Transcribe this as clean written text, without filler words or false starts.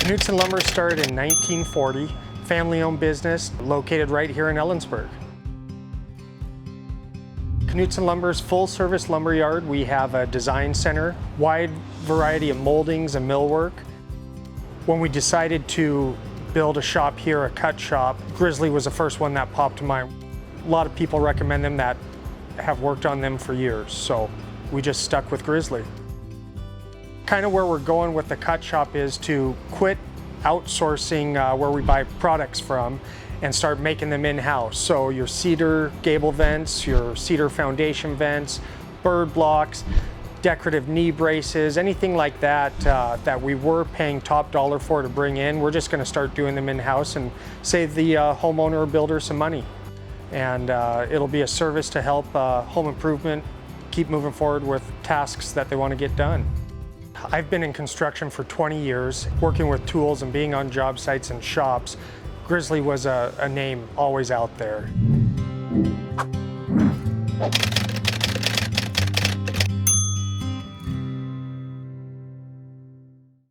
Knudson Lumber started in 1940, family-owned business located right here in Ellensburg. Knudson Lumber's full-service lumber yard. We have a design center, wide variety of moldings and millwork. When we decided to build a shop here, a cut shop, Grizzly was the first one that popped to mind. A lot of people recommend them that have worked on them for years, so we just stuck with Grizzly. Kind of where we're going with the cut shop is to quit outsourcing where we buy products from and start making them in-house. So your cedar gable vents, your cedar foundation vents, bird blocks, decorative knee braces, anything like that that we were paying top dollar for to bring in, we're just going to start doing them in-house and save the homeowner or builder some money. And it'll be a service to help home improvement keep moving forward with tasks that they want to get done. I've been in construction for 20 years, working with tools and being on job sites and shops. Grizzly was a name always out there.